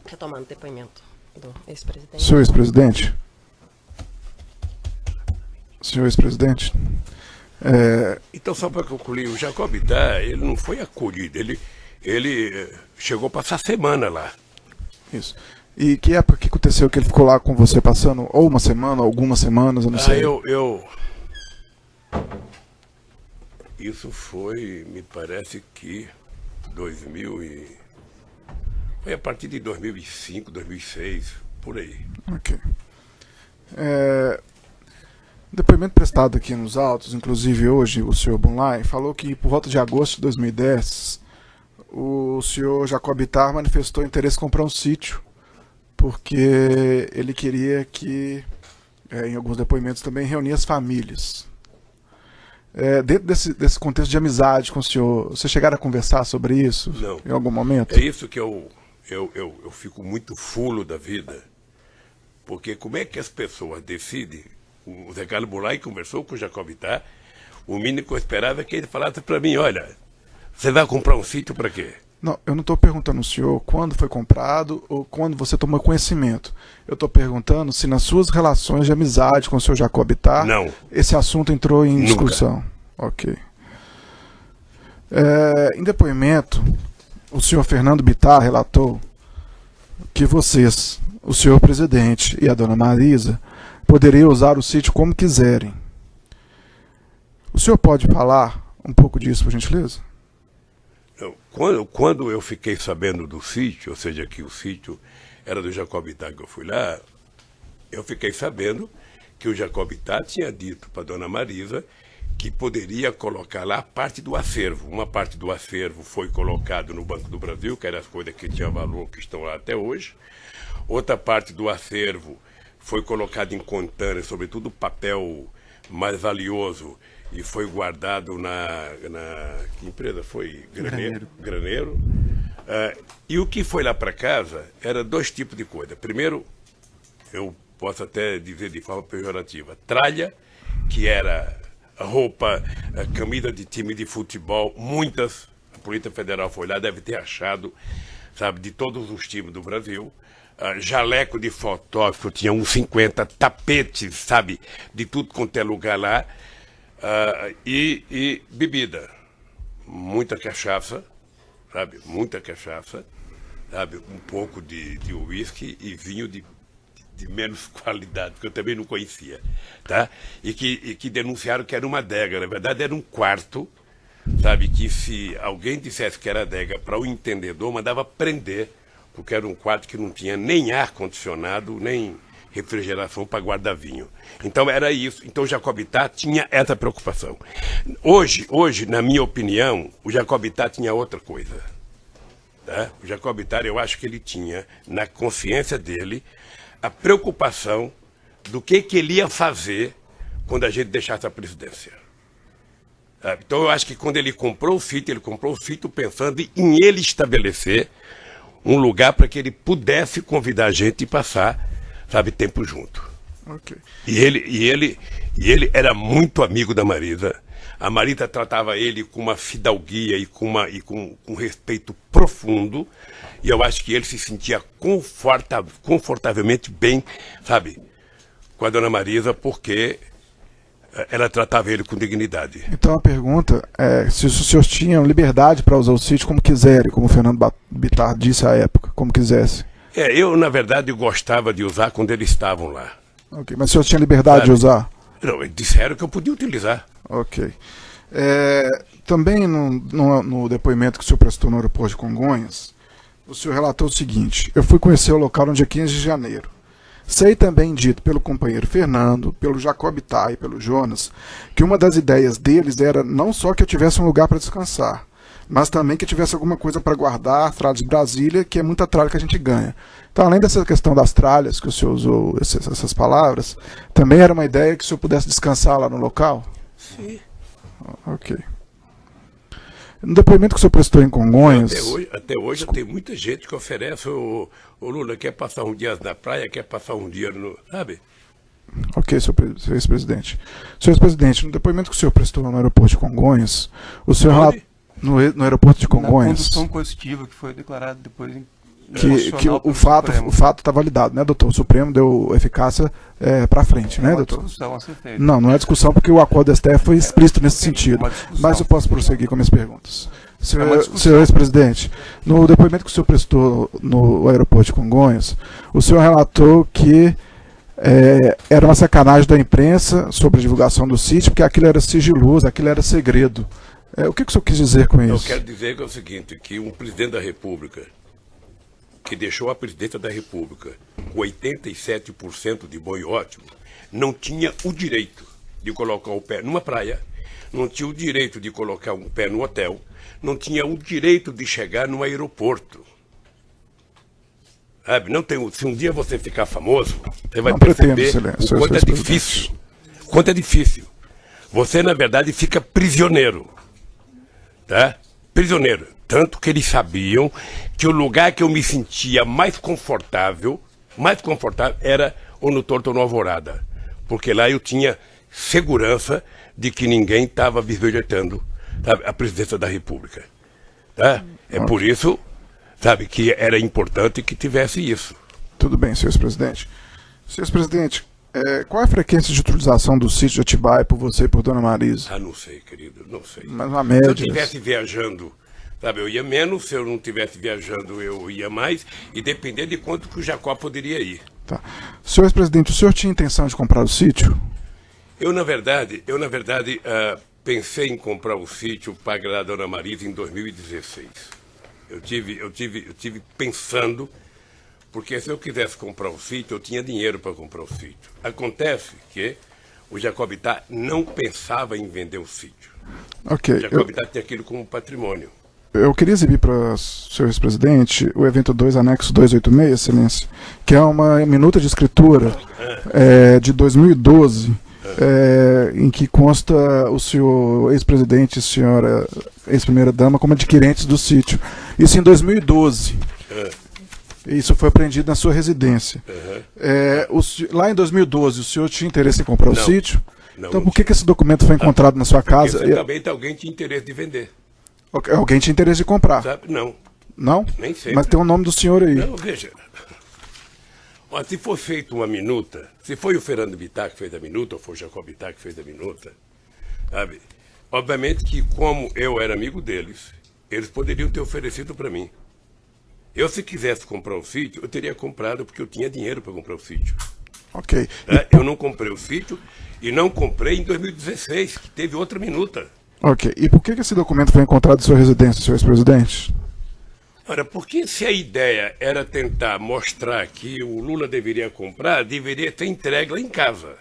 Retomando o depoimento do ex-presidente. Senhor ex-presidente? Senhor ex-presidente? Então, só para concluir, o Jacob Bittar, ele não foi acolhido, ele chegou a passar semana lá. Isso. E que época que aconteceu que ele ficou lá com você passando? Ou uma semana, algumas semanas, eu não sei. Isso foi, me parece que 2000 e... Foi a partir de 2005, 2006, por aí. Ok. Depoimento prestado aqui nos autos, inclusive hoje, o senhor Bunlai falou que por volta de agosto de 2010, o senhor Jacob Bittar manifestou interesse em comprar um sítio, porque ele queria que, em alguns depoimentos também, reunir as famílias. Dentro desse contexto de amizade com o senhor, vocês chegaram a conversar sobre isso? Não. Em algum momento? É isso que eu fico muito fulo da vida, porque como é que as pessoas decidem? O Zé Carlos Bunlai conversou com o Jacob Bittar, o mínimo que eu esperava é que ele falasse para mim, olha, você vai comprar um sítio para quê? Não, eu não estou perguntando ao senhor quando foi comprado ou quando você tomou conhecimento. Eu estou perguntando se nas suas relações de amizade com o senhor Jacob Bittar, esse assunto entrou em discussão. Ok. Em depoimento, o senhor Fernando Bittar relatou que vocês, o senhor presidente e a dona Marisa, poderiam usar o sítio como quiserem. O senhor pode falar um pouco disso, por gentileza? Quando eu fiquei sabendo do sítio, ou seja, que o sítio era do Jacob Bittar, que eu fui lá, eu fiquei sabendo que o Jacob Bittar tinha dito para a dona Marisa que poderia colocar lá parte do acervo. Uma parte do acervo foi colocado no Banco do Brasil, que eram as coisas que tinham valor, que estão lá até hoje. Outra parte do acervo foi colocado em contêiner, sobretudo papel mais valioso, e foi guardado que empresa foi? Graneiro. E o que foi lá para casa era dois tipos de coisa. Primeiro, eu posso até dizer de forma pejorativa, tralha, que era roupa, camisa de time de futebol, muitas, a Polícia Federal foi lá, deve ter achado, sabe, de todos os times do Brasil. Jaleco de fotógrafo, tinha uns 50 tapetes, sabe, de tudo quanto é lugar lá, e bebida, muita cachaça, sabe, um pouco de uísque e vinho de menos qualidade, que eu também não conhecia, tá? E que denunciaram que era uma adega, na verdade era um quarto, sabe, que se alguém dissesse que era adega para o entendedor, mandava prender, porque era um quarto que não tinha nem ar-condicionado, nem refrigeração para guardar vinho. Então era isso. Então o Jacob Bittar tinha essa preocupação. Hoje, na minha opinião, o Jacob Bittar tinha outra coisa. Tá? O Jacob Bittar, eu acho que ele tinha, na consciência dele, a preocupação do que ele ia fazer quando a gente deixasse a presidência. Sabe? Então eu acho que quando ele comprou o sítio pensando em ele estabelecer um lugar para que ele pudesse convidar a gente e passar, sabe, tempo junto. Okay. E ele era muito amigo da Marisa. A Marisa tratava ele com uma fidalguia e com respeito profundo. E eu acho que ele se sentia confortavelmente bem, sabe, com a dona Marisa, porque ela tratava ele com dignidade. Então a pergunta é se os senhores tinham liberdade para usar o sítio como quiserem, como o Fernando Bittar disse à época, como quisesse. Eu, na verdade, gostava de usar quando eles estavam lá. Ok, mas o senhor tinha liberdade de usar? Não, eles disseram que eu podia utilizar. Ok. Também no depoimento que o senhor prestou no aeroporto de Congonhas, o senhor relatou o seguinte: eu fui conhecer o local no dia 15 de janeiro. Sei também dito pelo companheiro Fernando, pelo Jacob Bittar e pelo Jonas, que uma das ideias deles era não só que eu tivesse um lugar para descansar, mas também que eu tivesse alguma coisa para guardar, tralha de Brasília, que é muita tralha que a gente ganha. Então, além dessa questão das tralhas, que o senhor usou essas palavras, também era uma ideia que o senhor pudesse descansar lá no local? Sim. Ok. No depoimento que o senhor prestou em Congonhas... Até hoje tem muita gente que oferece, o Lula quer passar um dia na praia, quer passar um dia no... Sabe? Ok, senhor ex-presidente. Senhor ex-presidente, no depoimento que o senhor prestou no aeroporto de Congonhas, o senhor... No aeroporto de Congonhas... Na condução positiva, que foi declarado depois que o fato está validado, né, doutor? O Supremo deu eficácia para frente, né, doutor? Discussão a ser feita. Não é discussão, porque o acordo da STF foi explícito nesse sentido. Mas eu posso prosseguir com minhas perguntas. Senhor ex-presidente, no depoimento que o senhor prestou no aeroporto de Congonhas, o senhor relatou que era uma sacanagem da imprensa sobre a divulgação do sítio, porque aquilo era sigiloso, aquilo era segredo. O que o senhor quis dizer com isso? Eu quero dizer que é o seguinte, que um presidente da República, que deixou a presidência da República com 87% de bom e ótimo, não tinha o direito de colocar o pé numa praia, não tinha o direito de colocar um pé no hotel, não tinha o direito de chegar no aeroporto. Sabe? Não tem, se um dia você ficar famoso, você vai perceber o quanto é difícil. Quanto é difícil. Você, na verdade, fica prisioneiro. Tá? Prisioneiro. Tanto que eles sabiam que o lugar que eu me sentia mais confortável era ou no Torto ou no Alvorada. Porque lá eu tinha segurança de que ninguém estava bisbilhotando, sabe, a presidência da República. Tá? Por isso, sabe, que era importante que tivesse isso. Tudo bem, senhor ex-presidente. Senhor ex-presidente, qual é a frequência de utilização do sítio de Atibaia por você e por dona Marisa? Não sei, querido, não sei. Mas uma média. Se eu estivesse viajando, sabe, eu ia menos, se eu não estivesse viajando, eu ia mais, e dependendo de quanto que o Jacó poderia ir. Tá. Senhor ex-presidente, o senhor tinha intenção de comprar o sítio? Eu, na verdade, pensei em comprar o sítio para agradar a dona Marisa em 2016. Eu tive pensando, porque se eu quisesse comprar o sítio, eu tinha dinheiro para comprar o sítio. Acontece que o Jacobitá não pensava em vender o sítio. Ok. O Jacobitá tinha aquilo como patrimônio. Eu queria exibir para o senhor ex-presidente o evento 2, anexo 286, excelência, que é uma minuta de escritura de 2012, em que consta o senhor ex-presidente e a senhora ex-primeira-dama como adquirentes do sítio. Isso em 2012. Isso foi apreendido na sua residência. Lá em 2012, o senhor tinha interesse em comprar o sítio? Não, então por que esse documento foi encontrado na sua casa? Porque certamente alguém tinha interesse de vender. Alguém tinha interesse de comprar? Sabe? Não. Não? Nem sempre. Mas tem o nome do senhor aí. Não, veja. Ó, se for feita uma minuta, se foi o Fernando Bittar que fez a minuta, ou foi o Jacob Bittar que fez a minuta, sabe? Obviamente que, como eu era amigo deles, eles poderiam ter oferecido para mim. Eu, se quisesse comprar o sítio, eu teria comprado porque eu tinha dinheiro para comprar o sítio. Ok. Eu não comprei o sítio e não comprei em 2016, que teve outra minuta. Ok. E por que esse documento foi encontrado em sua residência, senhor ex-presidente? Ora, porque se a ideia era tentar mostrar que o Lula deveria comprar, deveria ter entregue lá em casa.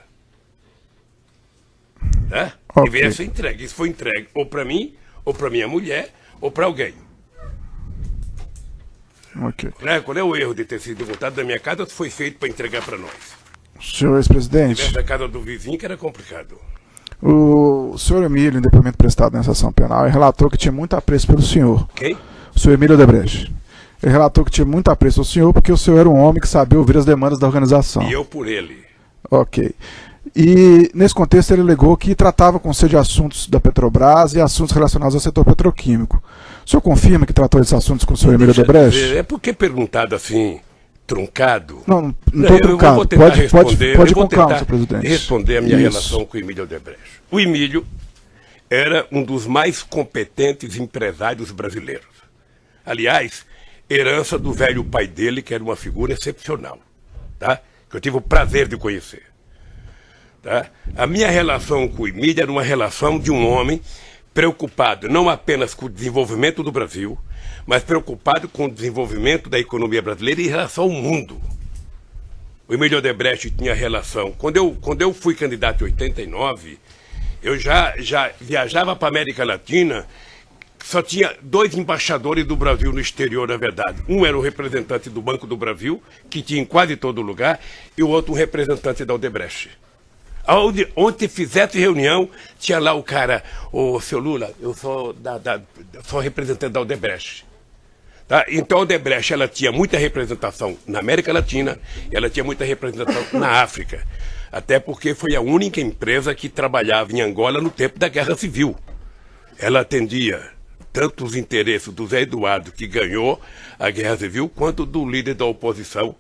Tá? Okay. Deveria ser entregue. Isso foi entregue ou para mim, ou para minha mulher, ou para alguém. Ok. Qual é o erro de ter sido voltado da minha casa? Foi feito para entregar para nós. Senhor ex-presidente, da casa do vizinho que era complicado. O senhor Emílio, em depoimento prestado nessa ação penal, relatou que tinha muito apreço pelo senhor. Quem? O senhor Emílio Odebrecht. Ele relatou que tinha muito apreço ao senhor porque o senhor era um homem que sabia ouvir as demandas da organização. E eu por ele. Ok. E, nesse contexto, ele alegou que tratava com você de assuntos da Petrobras e assuntos relacionados ao setor petroquímico. O senhor confirma que tratou desses assuntos com o senhor Emílio Odebrecht? É porque perguntado assim, truncado. Não estou truncado. Pode com calma, senhor presidente. Responder a minha relação com o Emílio Odebrecht. O Emílio era um dos mais competentes empresários brasileiros. Aliás, herança do velho pai dele, que era uma figura excepcional, tá? Que eu tive o prazer de conhecer. Tá? A minha relação com o Emílio era uma relação de um homem preocupado não apenas com o desenvolvimento do Brasil, mas preocupado com o desenvolvimento da economia brasileira em relação ao mundo. O Emílio Odebrecht tinha relação. Quando eu fui candidato em 89, eu já viajava para a América Latina, só tinha 2 embaixadores do Brasil no exterior, na verdade. Um era o representante do Banco do Brasil, que tinha em quase todo lugar, e o outro um representante da Odebrecht. Onde fizesse reunião, tinha lá o cara, o seu Lula, eu sou representante da Odebrecht. Tá? Então a Odebrecht, ela tinha muita representação na América Latina, ela tinha muita representação na África. Até porque foi a única empresa que trabalhava em Angola no tempo da Guerra Civil. Ela atendia tanto os interesses do Zé Eduardo, que ganhou a Guerra Civil, quanto do líder da oposição,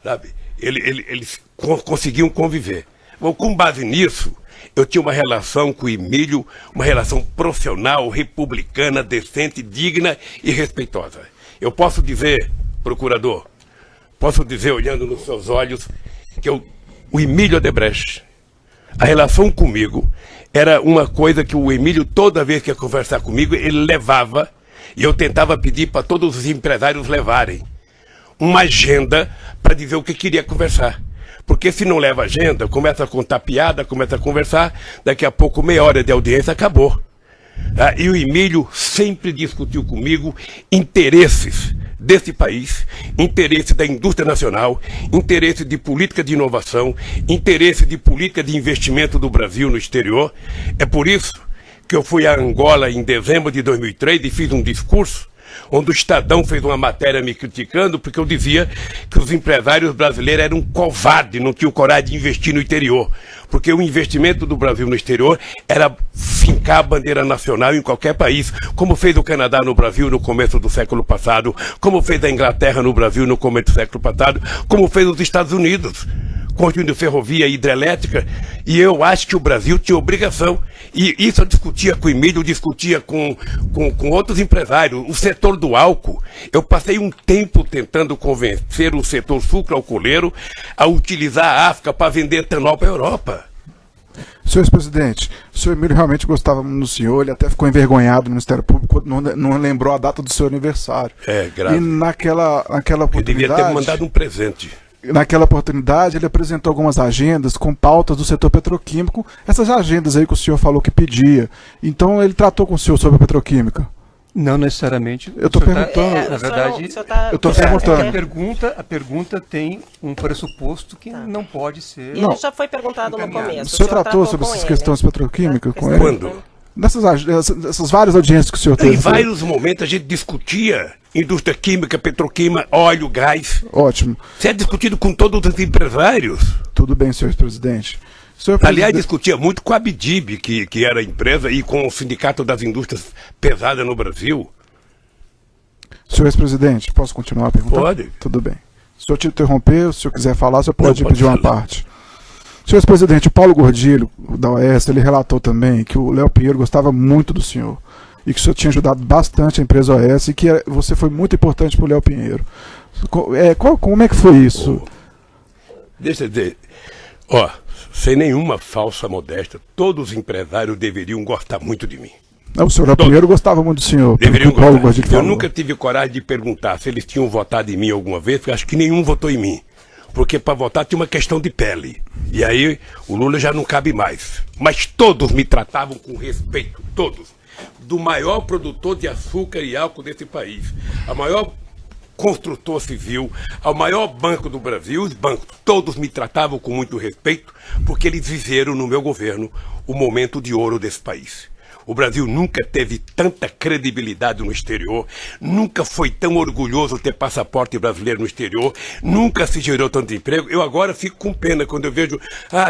sabe? Eles conseguiam conviver. Bom, com base nisso, eu tinha uma relação com o Emílio, uma relação profissional, republicana, decente, digna e respeitosa. Eu posso dizer, procurador, posso dizer, olhando nos seus olhos, que o Emílio Odebrecht, a relação comigo era uma coisa que o Emílio, toda vez que ia conversar comigo, ele levava, e eu tentava pedir para todos os empresários levarem uma agenda para dizer o que queria conversar. Porque se não leva agenda, começa a contar piada, começa a conversar, daqui a pouco meia hora de audiência acabou. E o Emílio sempre discutiu comigo interesses desse país, interesse da indústria nacional, interesse de política de inovação, interesse de política de investimento do Brasil no exterior. É por isso que eu fui a Angola em dezembro de 2003 e fiz um discurso onde o Estadão fez uma matéria me criticando porque eu dizia que os empresários brasileiros eram covardes, não tinham coragem de investir no interior. Porque o investimento do Brasil no exterior era fincar a bandeira nacional em qualquer país, como fez o Canadá no Brasil no começo do século passado, como fez a Inglaterra no Brasil no começo do século passado, como fez os Estados Unidos, construindo ferrovia hidrelétrica, e eu acho que o Brasil tinha obrigação. E isso eu discutia com o Emílio, discutia com outros empresários. O setor do álcool, eu passei um tempo tentando convencer o setor sucroalcooleiro a utilizar a África para vender etanol para a Europa. Senhor ex-presidente, o senhor Emílio realmente gostava muito do senhor, ele até ficou envergonhado no Ministério Público, não lembrou a data do seu aniversário. É, grave. E naquela oportunidade... Ele devia ter me mandado um presente. Naquela oportunidade, ele apresentou algumas agendas com pautas do setor petroquímico, essas agendas aí que o senhor falou que pedia. Então, ele tratou com o senhor sobre a petroquímica? Não necessariamente. Eu estou perguntando. Na verdade, eu estou perguntando. A pergunta tem um pressuposto que não pode ser... Ele já foi perguntado no começo. O senhor tratou sobre essas questões petroquímicas com ele? Quando? Nessas várias audiências que o senhor teve. Em vários momentos a gente discutia indústria química, petroquímica, óleo, gás. Ótimo. Isso é discutido com todos os empresários. Tudo bem, senhor presidente. Aliás, discutia muito com a Abdib, que era a empresa, e com o Sindicato das Indústrias Pesadas no Brasil. Senhor ex-presidente, posso continuar a perguntar? Pode. Tudo bem. Se o senhor te interromper, se o senhor quiser falar, o senhor pode Não, pedir pode uma falar. parte. Senhor ex-presidente, o Paulo Gordilho, da OAS, ele relatou também que o Léo Pinheiro gostava muito do senhor e que o senhor tinha ajudado bastante a empresa OAS e que você foi muito importante para o Léo Pinheiro. Como é que foi isso? Deixa eu dizer, ó, sem nenhuma falsa modéstia, todos os empresários deveriam gostar muito de mim. O senhor Léo Pinheiro gostava muito do senhor. Deveriam Paulo gostar. Gordilho Eu falou. nunca tive coragem de perguntar se eles tinham votado em mim alguma vez, porque acho que nenhum votou em mim. Porque para votar tinha uma questão de pele. E aí o Lula já não cabe mais. Mas todos me tratavam com respeito, todos. Do maior produtor de açúcar e álcool desse país, a maior construtor civil, ao maior banco do Brasil, os bancos, todos me tratavam com muito respeito, porque eles viveram no meu governo o momento de ouro desse país. O Brasil nunca teve tanta credibilidade no exterior, nunca foi tão orgulhoso ter passaporte brasileiro no exterior, nunca se gerou tanto emprego. Eu agora fico com pena quando eu vejo,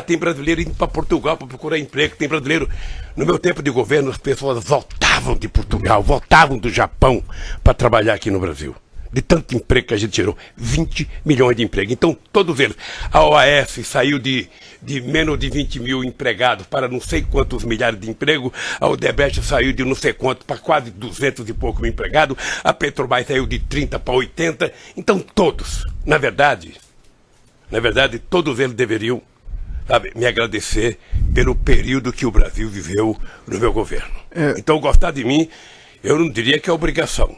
tem brasileiro indo para Portugal para procurar emprego, tem brasileiro... No meu tempo de governo, as pessoas voltavam de Portugal, voltavam do Japão para trabalhar aqui no Brasil. De tanto emprego que a gente gerou, 20 milhões de empregos. Então, todos eles. A OAS saiu de menos de 20 mil empregados para não sei quantos milhares de empregos. A Odebrecht saiu de não sei quanto para quase 200 e pouco mil empregados. A Petrobras saiu de 30 para 80. Então, todos, na verdade, todos eles deveriam, sabe, me agradecer pelo período que o Brasil viveu no meu governo. Então, gostar de mim, eu não diria que é obrigação.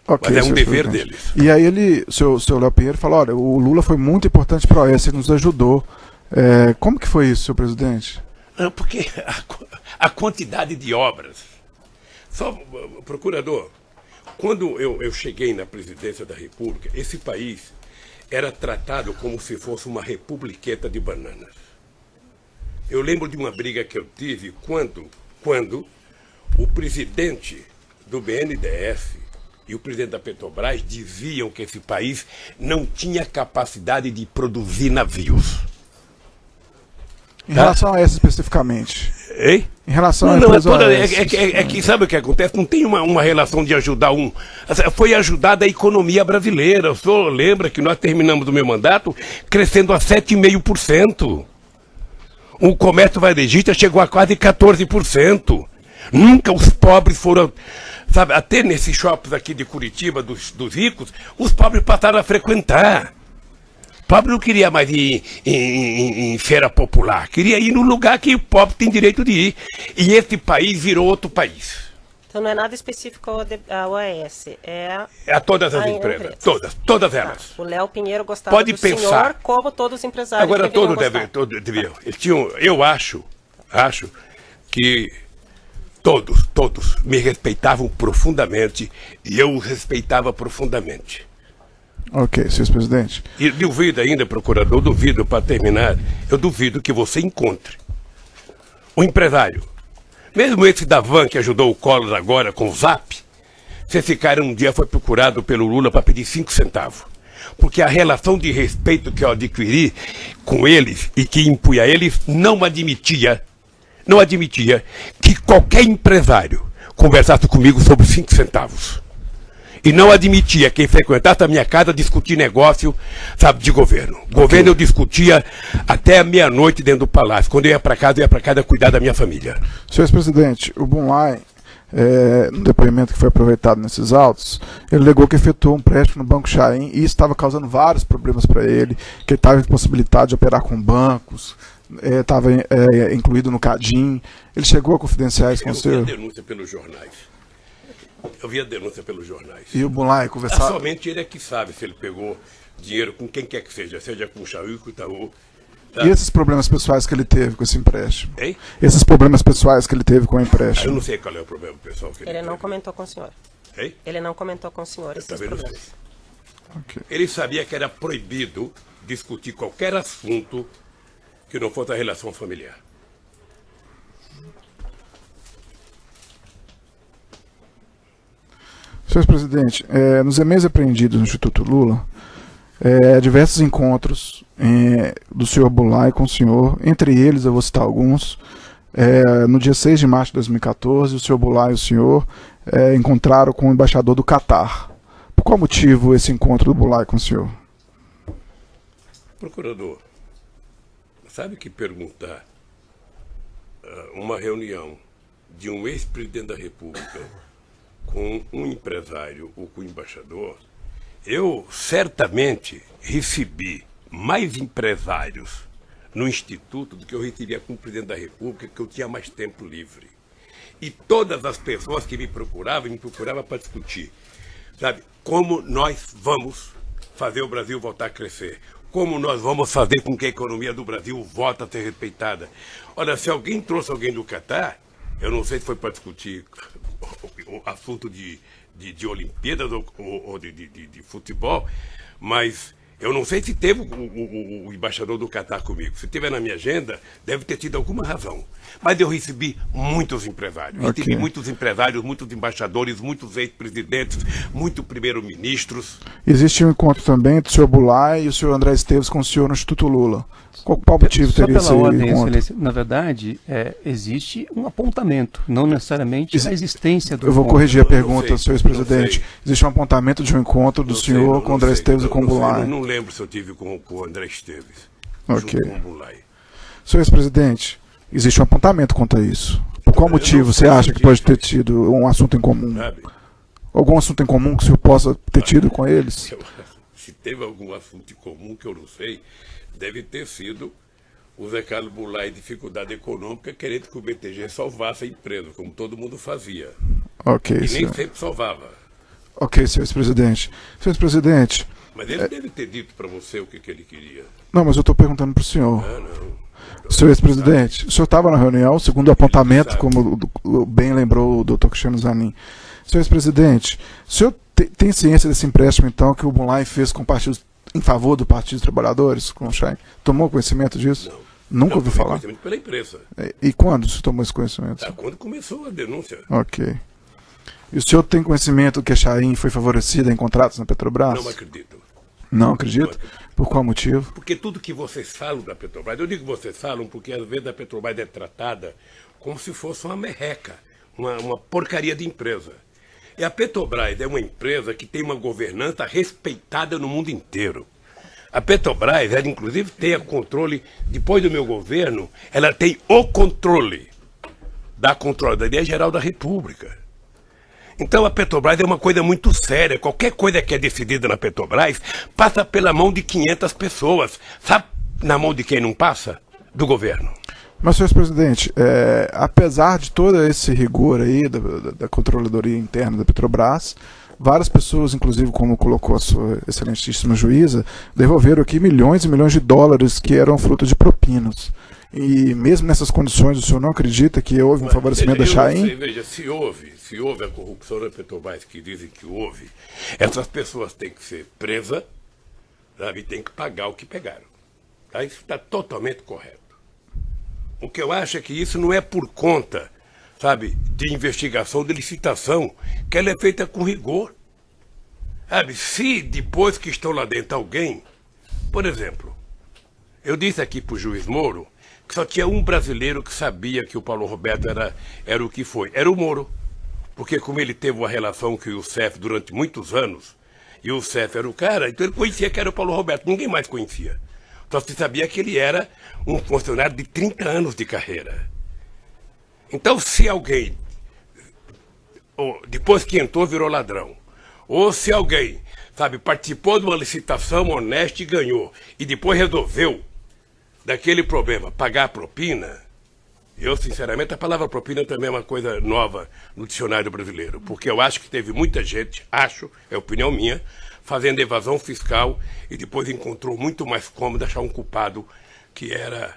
Okay, mas é um dever presidente. deles. E aí o seu Léo Pinheiro falou, olha, o Lula foi muito importante para a OAS, ele nos ajudou. Como que foi isso, senhor presidente? Não, porque a quantidade de obras. Só, procurador, quando eu cheguei na presidência da República, esse país era tratado como se fosse uma republiqueta de bananas. Eu lembro de uma briga que eu tive quando o presidente do BNDES e o presidente da Petrobras diziam que esse país não tinha capacidade de produzir navios. Em relação a essa especificamente. Hein? Em relação à Não, empresa é que sabe o que acontece? Não tem uma relação de ajudar um. Foi ajudada a economia brasileira. O senhor lembra que nós terminamos o meu mandato crescendo a 7,5%. O comércio varejista chegou a quase 14%. Nunca os pobres foram. Sabe, até nesses shoppings aqui de Curitiba, dos ricos, os pobres passaram a frequentar. O pobre não queria mais ir em feira popular, queria ir no lugar que o pobre tem direito de ir. E esse país virou outro país. Então não é nada específico ao OAS, é a todas as empresas. Todas elas. O Léo Pinheiro gostava Pode do pensar. senhor, como todos os empresários. Agora todos deviam. Eu acho que todos me respeitavam profundamente e eu os respeitava profundamente. Ok, senhor presidente. E duvido ainda, procurador, duvido, para terminar, eu duvido que você encontre um empresário, mesmo esse da Van que ajudou o Collor agora com o Zap, se esse cara um dia foi procurado pelo Lula para pedir 5 centavos. Porque a relação de respeito que eu adquiri com eles e que impunha a eles não admitia que qualquer empresário conversasse comigo sobre 5 centavos. E não admitia quem frequentasse a minha casa discutir negócio, sabe, de governo. Governo eu discutia até a meia-noite dentro do palácio. Quando eu ia para casa cuidar da minha família. Senhor presidente, o Bunlai, no depoimento que foi aproveitado nesses autos, ele alegou que efetuou um empréstimo no Banco Chaim e isso estava causando vários problemas para ele, que ele estava impossibilitado de operar com bancos, estava incluído no CADIM. Ele chegou a confidenciar isso com o senhor? Eu vi a denúncia pelos jornais. E o Bunlai conversava? Somente ele é que sabe se ele pegou dinheiro com quem quer que seja com o Chaim, com o Itaú. Tá? E esses problemas pessoais que ele teve com esse empréstimo? Hein? Esses problemas pessoais que ele teve com o empréstimo? Eu não sei qual é o problema pessoal que ele teve. Ele não comentou com o senhor. Hein? Ele não comentou com o senhor esses problemas. Okay. Ele sabia que era proibido discutir qualquer assunto que não fosse a relação familiar. Senhor presidente, nos e-mails apreendidos no Instituto Lula, diversos encontros do senhor Bunlai com o senhor, entre eles eu vou citar alguns. No dia 6 de março de 2014, o senhor Bunlai e o senhor encontraram com o embaixador do Catar. Por qual motivo esse encontro do Bunlai com o senhor? Procurador, sabe que perguntar uma reunião de um ex-presidente da República com um empresário ou com um embaixador, eu certamente recebi mais empresários no Instituto do que eu recebia com o presidente da República, que eu tinha mais tempo livre. E todas as pessoas que me procuravam para discutir, sabe, como nós vamos fazer o Brasil voltar a crescer, como nós vamos fazer com que a economia do Brasil volte a ser respeitada. Olha, se alguém trouxe alguém do Catar, eu não sei se foi para discutir o assunto de Olimpíadas ou de futebol, mas eu não sei se teve o embaixador do Catar comigo. Se tiver na minha agenda, deve ter tido alguma razão. Mas eu recebi muitos empresários. Okay. Recebi muitos empresários, muitos embaixadores, muitos ex-presidentes, muitos primeiros-ministros. Existe um encontro também do senhor Bunlai e o senhor André Esteves com o senhor no Instituto Lula. Qual motivo teria esse encontro? Na verdade, existe um apontamento, não necessariamente a existência do Eu vou corrigir a pergunta, senhor ex-presidente. Sei. Existe um apontamento de um encontro do senhor com o André Esteves e com o Bunlai. Não lembro se eu tive com o André Esteves. Ok. Junto com o Bunlai. Senhor ex-presidente, existe um apontamento quanto a isso. Por qual motivo você acha que pode ter tido um assunto em comum? Sabe? Algum assunto em comum que o senhor possa ter tido com eles? Se teve algum assunto em comum que eu não sei, deve ter sido o Zé Carlos Bunlai, dificuldade econômica, querendo que o BTG salvasse a empresa, como todo mundo fazia. Ok, E nem senhor. sempre salvava. Ok, senhor ex-presidente. Senhor ex-presidente. Mas ele deve ter dito para você o que ele queria. Não, mas eu estou perguntando para o senhor. Ah, não. Senhor ex-presidente, o senhor estava na reunião, segundo o apontamento, como bem lembrou o doutor Cristiano Zanin. Senhor ex-presidente, o senhor tem ciência desse empréstimo, então, que o Bunlai fez com partidos em favor do Partido dos Trabalhadores, com o Chaim? Tomou conhecimento disso? Não. Nunca ouviu falar? Conhecimento pela imprensa. E quando o senhor tomou esse conhecimento? Quando começou a denúncia. Ok. E o senhor tem conhecimento que a Chaim foi favorecida em contratos na Petrobras? Não acredito. Não acredito? Por qual motivo? Porque tudo que vocês falam da Petrobras, eu digo vocês falam porque às vezes a Petrobras é tratada como se fosse uma merreca, uma porcaria de empresa. E a Petrobras é uma empresa que tem uma governança respeitada no mundo inteiro. A Petrobras, ela inclusive tem o controle, depois do meu governo, ela tem o controle da Controladoria Geral da República. Então a Petrobras é uma coisa muito séria. Qualquer coisa que é decidida na Petrobras passa pela mão de 500 pessoas. Sabe na mão de quem não passa? Do governo. Mas, senhor presidente, apesar de todo esse rigor aí da controladoria interna da Petrobras, várias pessoas, inclusive como colocou a sua excelentíssima juíza, devolveram aqui milhões e milhões de dólares que eram fruto de propinas. E mesmo nessas condições, o senhor não acredita que houve um favorecimento da Chaim? Veja, se houve a corrupção na Petrobras, que dizem que houve, essas pessoas têm que ser presas, sabe, e têm que pagar o que pegaram. Tá? Isso está totalmente correto. O que eu acho é que isso não é por conta, sabe, de investigação, de licitação, que ela é feita com rigor. Sabe, se depois que estão lá dentro alguém, por exemplo, eu disse aqui para o juiz Moro que só tinha um brasileiro que sabia que o Paulo Roberto era o que foi, era o Moro. Porque como ele teve uma relação com o Youssef durante muitos anos, e o Youssef era o cara, então ele conhecia que era o Paulo Roberto, ninguém mais conhecia. Só se sabia que ele era um funcionário de 30 anos de carreira. Então se alguém, depois que entrou, virou ladrão, ou se alguém, sabe, participou de uma licitação honesta e ganhou, e depois resolveu daquele problema pagar a propina, eu, sinceramente, a palavra propina também é uma coisa nova no dicionário brasileiro, porque eu acho que teve muita gente, é opinião minha, fazendo evasão fiscal e depois encontrou muito mais cômodo achar um culpado, que era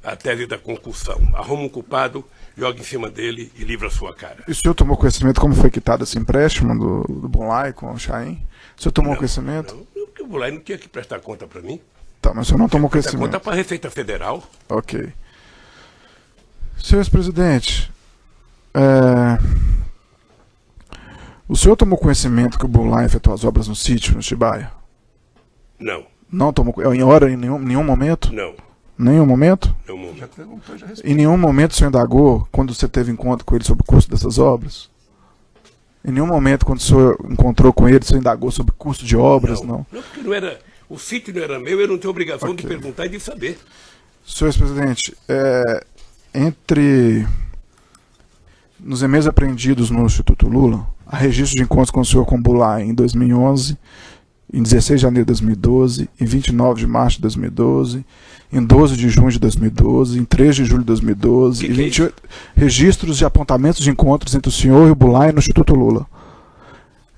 a tese da concussão. Arruma um culpado, joga em cima dele e livra a sua cara. E o senhor tomou conhecimento como foi quitado esse empréstimo do Bunlai com o Chaim? O senhor tomou conhecimento? Não, porque o Bunlai não tinha que prestar conta para mim. Tá, mas o senhor não tomou Prestar conhecimento. conta para a Receita Federal. Ok. Senhor presidente, o senhor tomou conhecimento que o Bunlai efetuou as obras no sítio, no Atibaia? Não, Não tomou, em nenhum momento? não. Nenhum momento? Não, não. Já perguntou, já Em respondeu. nenhum momento o senhor indagou, quando você teve encontro com ele, sobre o custo dessas obras? Em nenhum momento, quando o senhor encontrou com ele, o senhor indagou sobre o custo de obras? Não. Não, porque não era, o sítio não era meu, eu não tenho obrigação de perguntar e de saber. Senhor presidente, nos e-mails apreendidos no Instituto Lula, há registro de encontros com o senhor com Bunlai em 2011, em 16 de janeiro de 2012, em 29 de março de 2012, em 12 de junho de 2012, em 3 de julho de 2012, e 28 registros de apontamentos de encontros entre o senhor e o Bunlai no Instituto Lula.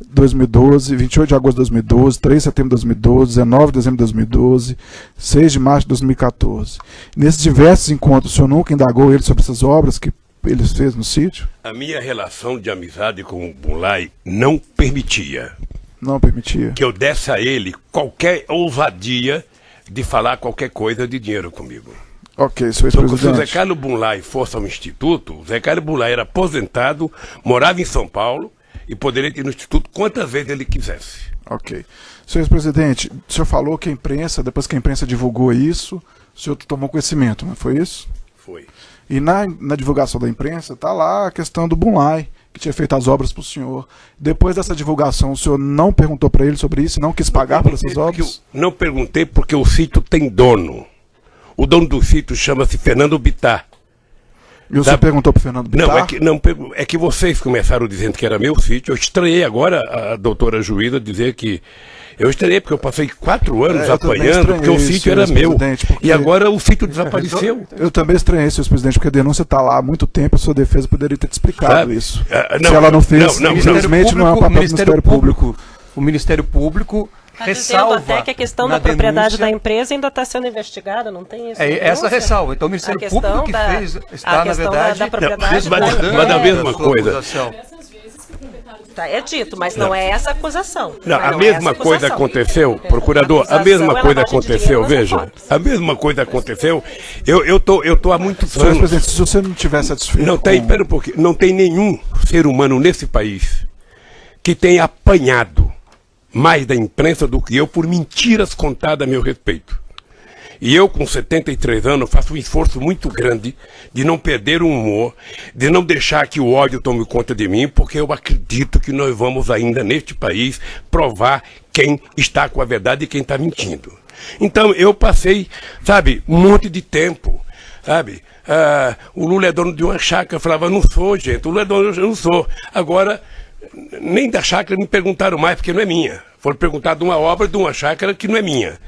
2012, 28 de agosto de 2012, 3 de setembro de 2012, 19 de dezembro de 2012, 6 de março de 2014. Nesses diversos encontros, o senhor nunca indagou ele sobre essas obras que ele fez no sítio? A minha relação de amizade com o Bunlai não permitia Não permitia. que eu desse a ele qualquer ousadia de falar qualquer coisa de dinheiro comigo. Ok, senhor Então, se o Zé presidente. Carlos Bunlai fosse ao Instituto, o Zé Carlos Bunlai era aposentado, morava em São Paulo e poderia ir no Instituto quantas vezes ele quisesse. Ok. Senhor presidente, o senhor falou que a imprensa, depois que a imprensa divulgou isso, o senhor tomou conhecimento, não foi isso? Foi. E na divulgação da imprensa está lá a questão do Bunlai, que tinha feito as obras para o senhor. Depois dessa divulgação, o senhor não perguntou para ele sobre isso, não quis pagar por essas obras? Não perguntei porque o sítio tem dono. O dono do sítio chama-se Fernando Bittar. E o senhor perguntou para o Fernando Bittar? É que vocês começaram dizendo que era meu sítio. Eu estranhei agora a doutora juíza dizer que... Eu estranhei porque eu passei 4 anos eu também apanhando, porque o estranhei, sítio era senhor meu. presidente, porque- E agora o sítio desapareceu. Eu também estranhei, senhor presidente, porque a denúncia está lá há muito tempo, a sua defesa poderia ter te explicado Sabe? isso. Não, Se ela não fez, não, infelizmente não é o papel do Ministério Público. O Ministério Público Está dizendo ressalva até que a questão na da propriedade denúncia- da empresa ainda está sendo investigada, não tem isso? É na essa denúncia? ressalva. Então o Ministério A questão Público que da- fez a está, na questão verdade, da propriedade Mas- da mas da mesma sua coisa. acusação. Tá, é dito, mas não é essa acusação. Não, Mas a é mesma essa coisa acusação. aconteceu, procurador, a Acusação mesma é coisa lavagem de aconteceu, dinheiro nas veja, reformas. a mesma coisa aconteceu, eu tô há muitos Senhor anos, presidente, se você não tiver satisfeito não tem, pera um pouquinho, não tem nenhum ser humano nesse país que tenha apanhado mais da imprensa do que eu por mentiras contadas a meu respeito. E eu, com 73 anos, faço um esforço muito grande de não perder o humor, de não deixar que o ódio tome conta de mim, porque eu acredito que nós vamos ainda, neste país, provar quem está com a verdade e quem está mentindo. Então, eu passei, sabe, um monte de tempo, sabe? O Lula é dono de uma chácara. Eu falava, não sou, gente, o Lula é dono, eu não sou. Agora, nem da chácara me perguntaram mais, porque não é minha. Foram perguntar de uma obra de uma chácara que não é minha.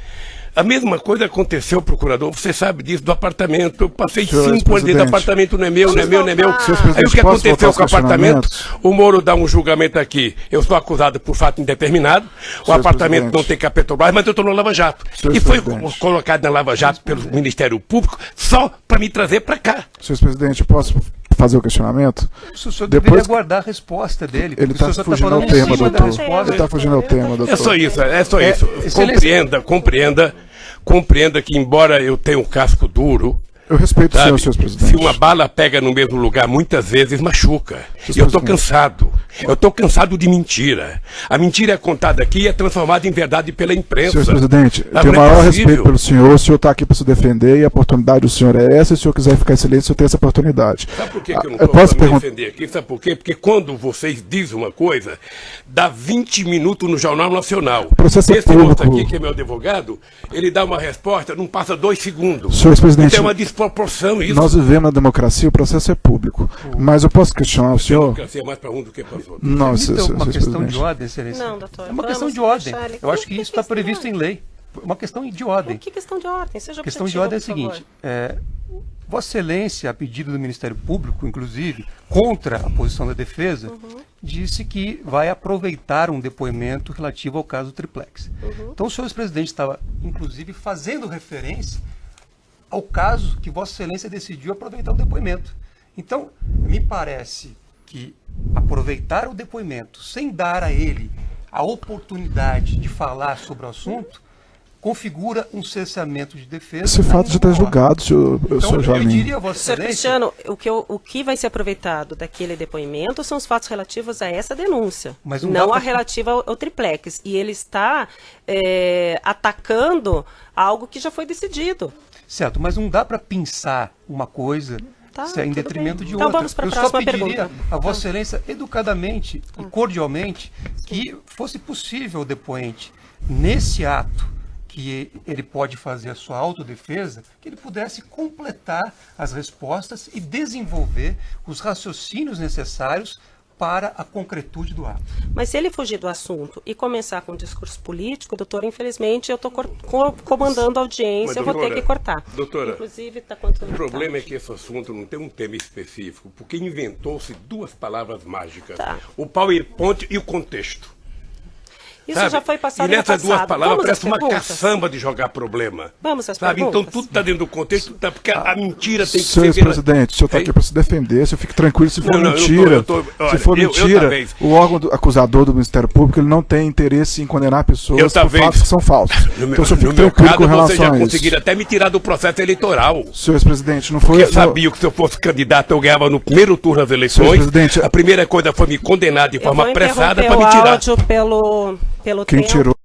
A mesma coisa aconteceu, procurador, você sabe disso, do apartamento. Eu passei 5 anos dentro do apartamento, não é meu, não é meu, não é meu. Aí o que aconteceu com o apartamento? O Moro dá um julgamento aqui. Eu sou acusado por fato indeterminado. O apartamento não tem Petrobras, mas eu estou no Lava Jato. E foi colocado na Lava Jato pelo Ministério Público só para me trazer para cá. Senhor presidente, eu posso fazer o questionamento? O senhor deveria aguardar a resposta dele. Ele está fugindo ao tema, doutor. Ele está fugindo ao tema, doutor. É só isso, é só isso. Compreenda que, embora eu tenha um casco duro, eu respeito o senhor presidente. Se uma bala pega no mesmo lugar, muitas vezes machuca. E eu estou cansado. Eu estou cansado de mentira. A mentira é contada aqui e é transformada em verdade pela imprensa. Senhor presidente, tenho o maior respeito pelo senhor. O senhor está aqui para se defender e a oportunidade do senhor é essa. Se o senhor quiser ficar em silêncio, o senhor tem essa oportunidade. Sabe por que eu não estou para me defender aqui? Sabe por quê? Porque quando vocês dizem uma coisa, dá 20 minutos no Jornal Nacional. Esse moço aqui, que é meu advogado, ele dá uma resposta, não passa 2 segundos. Senhor presidente, então é uma desproporção isso. Nós vivemos na democracia, o processo é público. Mas eu posso questionar o senhor? A democracia é mais para um do que para os outros. Não, uma questão de ordem, excelência. Não, doutor. É uma questão de ordem. Eu acho que isso está previsto em lei. Uma questão de ordem. Que questão de ordem? Seja questão de ordem é a seguinte. Vossa Excelência, a pedido do Ministério Público, inclusive, contra a posição da defesa, disse que vai aproveitar um depoimento relativo ao caso Triplex. Então, o senhor presidente estava, inclusive, fazendo referência ao caso que Vossa Excelência decidiu aproveitar o depoimento. Então, me parece que aproveitar o depoimento sem dar a ele a oportunidade de falar sobre o assunto configura um cessamento de defesa. Esse fato já está julgado, senhor Jamin. Eu diria a Vossa Senhor Excelência... Cristiano, o que vai ser aproveitado daquele depoimento são os fatos relativos a essa denúncia, mas não a relativa ao triplex. E ele está atacando algo que já foi decidido. Certo, mas não dá para pensar uma coisa em detrimento de outra. Então vamos para a próxima pergunta. Eu só pediria a Vossa Excelência, educadamente e cordialmente, que fosse possível o depoente, nesse ato que ele pode fazer a sua autodefesa, que ele pudesse completar as respostas e desenvolver os raciocínios necessários para a concretude do ato. Mas se ele fugir do assunto e começar com um discurso político, doutor, infelizmente eu estou comandando a audiência, eu vou ter que cortar. Doutora, inclusive, o problema é que esse assunto não tem um tema específico, porque inventou-se 2 palavras mágicas. O PowerPoint e o contexto. Isso já foi passado. E nessas 2 palavras parece uma caçamba de jogar problema. Vamos às perguntas. Então tudo está dentro do contexto, porque a mentira tem que ser... Senhor presidente, o senhor está aqui para se defender, o senhor fique tranquilo, se for mentira, se for mentira, o órgão acusador do Ministério Público ele não tem interesse em condenar pessoas por fatos que são falsos. Então o senhor fique tranquilo com relação a isso. Vocês já conseguiram até me tirar do processo eleitoral. Senhor presidente, não foi... Porque sabia que se eu fosse candidato eu ganhava no primeiro turno das eleições. A primeira coisa foi me condenar de forma apressada para me tirar. Pelo Quem tirou